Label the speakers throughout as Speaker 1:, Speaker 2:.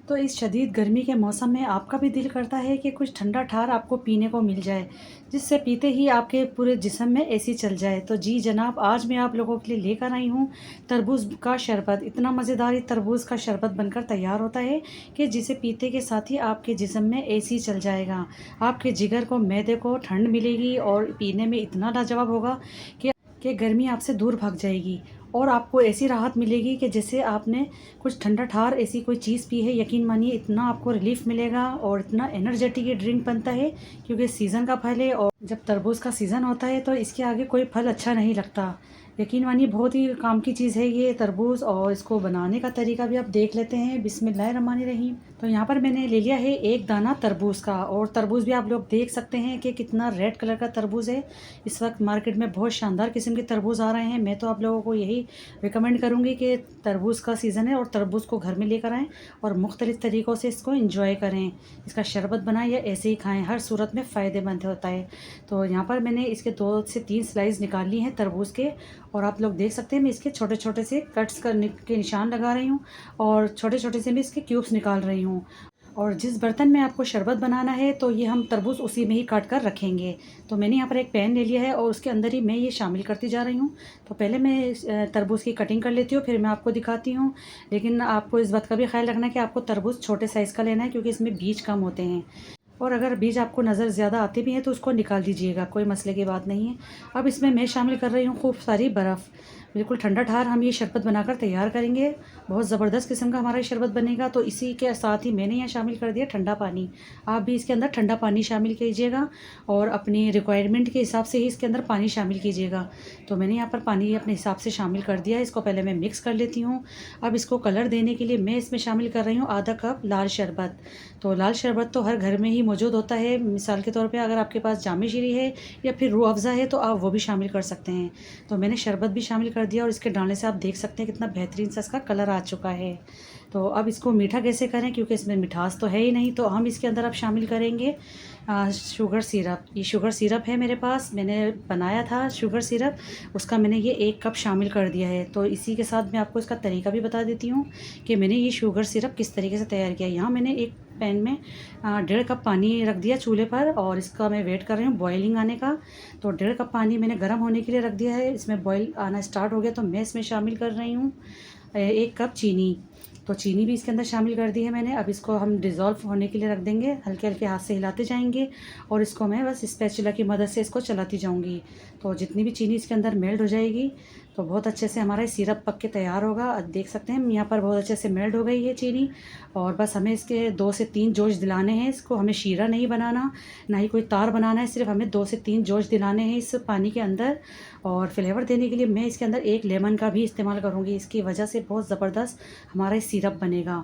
Speaker 1: तो इस शदीद गर्मी के मौसम में आपका भी दिल करता है कि कुछ ठंडा ठार आपको पीने को मिल जाए, जिससे पीते ही आपके पूरे जिस्म में एसी चल जाए। तो जी जनाब, आज मैं आप लोगों के लिए लेकर आई हूँ तरबूज का शरबत। इतना मज़ेदार ये तरबूज का शरबत बनकर तैयार होता है कि जिसे पीते के साथ ही आपके जिस्म में एसी चल जाएगा। आपके जिगर को, मैदे को ठंड मिलेगी और पीने में इतना लाजवाब होगा कि गर्मी आपसे दूर भाग जाएगी और आपको ऐसी राहत मिलेगी कि जैसे आपने कुछ ठंडा ठार ऐसी कोई चीज़ पी है। यकीन मानिए, इतना आपको रिलीफ मिलेगा और इतना एनर्जेटिक ये ड्रिंक बनता है, क्योंकि सीज़न का फल है और जब तरबूज का सीज़न होता है तो इसके आगे कोई फल अच्छा नहीं लगता। यकीन मानिए, बहुत ही काम की चीज़ है ये तरबूज। और इसको बनाने का तरीका भी आप देख लेते हैं। बिस्मिल्लाहिर्रहमानिर्रहीम। तो यहाँ पर मैंने ले लिया है एक दाना तरबूज का, और तरबूज भी आप लोग देख सकते हैं कि कितना रेड कलर का तरबूज है। इस वक्त मार्केट में बहुत शानदार किस्म के तरबूज आ रहे हैं। मैं तो आप लोगों को यही रिकमेंड करूँगी कि तरबूज का सीज़न है और तरबूज को घर में लेकर आएँ और मुख्तलिफ़ तरीक़ों से इसको इंजॉय करें। इसका शरबत बनाएं या ऐसे ही खाएं, हर सूरत में फ़ायदेमंद होता है। तो यहाँ पर मैंने इसके 2 से 3 स्लाइस निकाल ली हैं तरबूज के, और आप लोग देख सकते हैं मैं इसके छोटे छोटे से कट्स करने के निशान लगा रही हूँ और छोटे छोटे से मैं इसके क्यूब्स निकाल रही हूँ। और जिस बर्तन में आपको शरबत बनाना है तो ये हम तरबूज उसी में ही काट कर रखेंगे। तो मैंने यहाँ पर एक पैन ले लिया है और उसके अंदर ही मैं ये शामिल करती जा रही हूँ। तो पहले मैं तरबूज़ की कटिंग कर लेती हूँ, फिर मैं आपको दिखाती हूँ। लेकिन आपको इस बात का भी ख्याल रखना है कि आपको तरबूज़ छोटे साइज़ का लेना है, क्योंकि इसमें बीज कम होते हैं। और अगर बीज आपको नज़र ज़्यादा आते भी हैं तो उसको निकाल दीजिएगा, कोई मसले की बात नहीं है। अब इसमें मैं शामिल कर रही हूँ खूब सारी बर्फ़। बिल्कुल ठंडा ठार हम ये शरबत बनाकर तैयार करेंगे। बहुत ज़बरदस्त किस्म का हमारा ये शरबत बनेगा। तो इसी के साथ ही मैंने यहाँ शामिल कर दिया ठंडा पानी। आप भी इसके अंदर ठंडा पानी शामिल कीजिएगा और अपनी रिक्वायरमेंट के हिसाब से ही इसके अंदर पानी शामिल कीजिएगा। तो मैंने यहाँ पर पानी अपने हिसाब से शामिल कर दिया है। इसको पहले मैं मिक्स कर लेती हूँ। अब इसको कलर देने के लिए मैं इसमें शामिल कर रही हूँ आधा कप लाल शरबत। तो लाल शरबत तो हर घर में ही मौजूद होता है। मिसाल के तौर पे अगर आपके पास जामे शीरी है या फिर रूह अफ़ज़ा है तो आप वो भी शामिल कर सकते हैं। तो मैंने शरबत भी शामिल कर दिया और इसके डालने से आप देख सकते हैं कितना बेहतरीन सा इसका कलर आ चुका है। तो अब इसको मीठा कैसे करें, क्योंकि इसमें मिठास तो है ही नहीं। तो हम इसके अंदर अब शामिल करेंगे शुगर सिरप। ये शुगर सिरप है मेरे पास, मैंने बनाया था शुगर सिरप, उसका मैंने ये 1 कप शामिल कर दिया है। तो इसी के साथ मैं आपको इसका तरीका भी बता देती हूँ कि मैंने ये शुगर सिरप किस तरीके से तैयार किया है। यहाँ मैंने एक पैन में 1.5 कप पानी रख दिया चूल्हे पर, और इसका मैं वेट कर रही हूँ बॉइलिंग आने का। तो 1.5 कप पानी मैंने गर्म होने के लिए रख दिया है। इसमें बॉयल आना स्टार्ट हो गया तो मैं इसमें शामिल कर रही हूँ 1 कप चीनी। तो चीनी भी इसके अंदर शामिल कर दी है मैंने। अब इसको हम डिज़ोल्व होने के लिए रख देंगे, हल्के हल्के हाथ से हिलाते जाएंगे और इसको मैं बस स्पैचुला की मदद से इसको चलाती जाऊंगी। तो जितनी भी चीनी इसके अंदर मेल्ट हो जाएगी तो बहुत अच्छे से हमारा सिरप पक के तैयार होगा। अब देख सकते हैं यहाँ पर बहुत अच्छे से मेल्ट हो गई है चीनी, और बस हमें इसके 2 से 3 जोश दिलाने हैं। इसको हमें शीरा नहीं बनाना, ना ही कोई तार बनाना है, सिर्फ हमें 2 से 3 जोश दिलाने हैं इस पानी के अंदर। और फ्लेवर देने के लिए मैं इसके अंदर 1 लेमन का भी इस्तेमाल करूँगी। इसकी वजह से बहुत ज़बरदस्त हमारा सिरप बनेगा।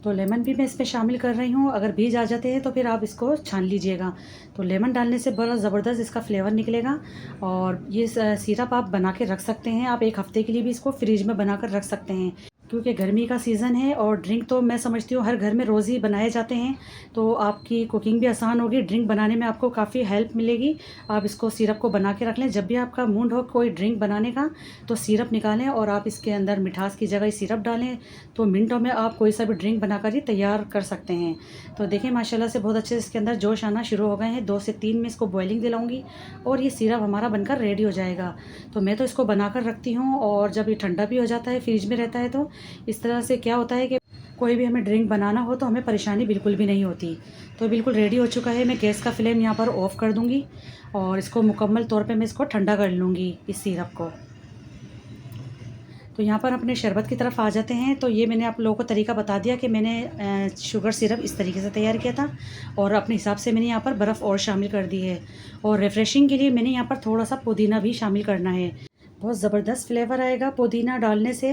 Speaker 1: तो लेमन भी मैं इसमें शामिल कर रही हूँ। अगर बीज आ जाते हैं तो फिर आप इसको छान लीजिएगा। तो लेमन डालने से बड़ा ज़बरदस्त इसका फ्लेवर निकलेगा। और ये सिरप आप बना के रख सकते हैं। आप 1 हफ़्ते के लिए भी इसको फ्रिज में बना कर रख सकते हैं, क्योंकि गर्मी का सीज़न है और ड्रिंक तो मैं समझती हूँ हर घर में रोज़ ही बनाए जाते हैं। तो आपकी कुकिंग भी आसान होगी, ड्रिंक बनाने में आपको काफ़ी हेल्प मिलेगी। आप इसको सिरप को बना के रख लें। जब भी आपका मूड हो कोई ड्रिंक बनाने का तो सिरप निकालें और आप इसके अंदर मिठास की जगह सिरप डालें, तो मिनटों में आप कोई सा भी ड्रिंक बनाकर ही तैयार कर सकते हैं। तो देखिए माशाल्लाह से बहुत अच्छे से इसके अंदर जोश आना शुरू हो गए हैं। 2 से 3 में इसको बॉइलिंग दिलाऊंगी और ये सिरप हमारा बनकर रेडी हो जाएगा। तो मैं तो इसको बनाकर रखती हूँ, और जब ये ठंडा भी हो जाता है, फ्रिज में रहता है, तो इस तरह से क्या होता है कि कोई भी हमें ड्रिंक बनाना हो तो हमें परेशानी बिल्कुल भी नहीं होती। तो बिल्कुल रेडी हो चुका है। मैं गैस का फ्लेम यहाँ पर ऑफ़ कर दूँगी और इसको मुकम्मल तौर पे मैं इसको ठंडा कर लूँगी इस सिरप को। तो यहाँ पर अपने शरबत की तरफ आ जाते हैं। तो ये मैंने आप लोगों को तरीका बता दिया कि मैंने शुगर सिरप इस तरीके से तैयार किया था, और अपने हिसाब से मैंने यहाँ पर बर्फ़ और शामिल कर दी है। और रिफ़्रेशिंग के लिए मैंने यहाँ पर थोड़ा सा पुदीना भी शामिल करना है। बहुत ज़बरदस्त फ्लेवर आएगा पुदीना डालने से,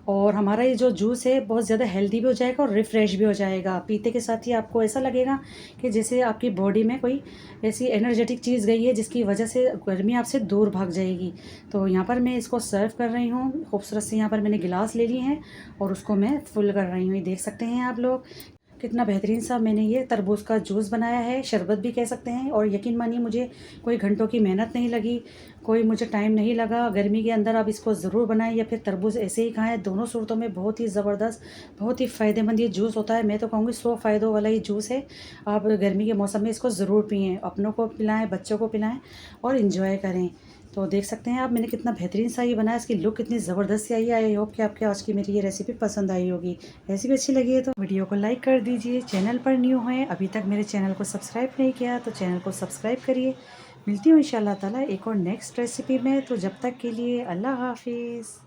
Speaker 1: और हमारा ये जो जूस है बहुत ज़्यादा हेल्दी भी हो जाएगा और रिफ़्रेश भी हो जाएगा। पीते के साथ ही आपको ऐसा लगेगा कि जैसे आपकी बॉडी में कोई ऐसी एनर्जेटिक चीज़ गई है जिसकी वजह से गर्मी आपसे दूर भाग जाएगी। तो यहाँ पर मैं इसको सर्व कर रही हूँ। खूबसूरत से यहाँ पर मैंने गिलास ले लिए हैं और उसको मैं फुल कर रही हूँ। ये देख सकते हैं आप लोग कितना बेहतरीन सा मैंने ये तरबूज का जूस बनाया है, शरबत भी कह सकते हैं। और यकीन मानिए मुझे कोई घंटों की मेहनत नहीं लगी, कोई मुझे टाइम नहीं लगा। गर्मी के अंदर आप इसको ज़रूर बनाएं या फिर तरबूज ऐसे ही खाएं। दोनों सूरतों में बहुत ही ज़बरदस्त, बहुत ही फ़ायदेमंद ये जूस होता है। मैं तो कहूँगी 100 फ़ायदों वाला ही जूस है। आप गर्मी के मौसम में इसको ज़रूर पिएँ, अपनों को पिलाएँ, बच्चों को पिलाएँ और इन्जॉय करें। तो देख सकते हैं आप मैंने कितना बेहतरीन सा ये बनाया, इसकी लुक कितनी ज़बरदस्त सी आई है। आई होप कि आपके आज की मेरी ये रेसिपी पसंद आई होगी। रेसिपी अच्छी लगी है तो वीडियो को लाइक कर दीजिए। चैनल पर न्यू हैं, अभी तक मेरे चैनल को सब्सक्राइब नहीं किया तो चैनल को सब्सक्राइब करिए। मिलती हूँ इंशाल्लाह ताला एक और नेक्स्ट रेसिपी में। तो जब तक के लिए अल्लाह हाफिज़।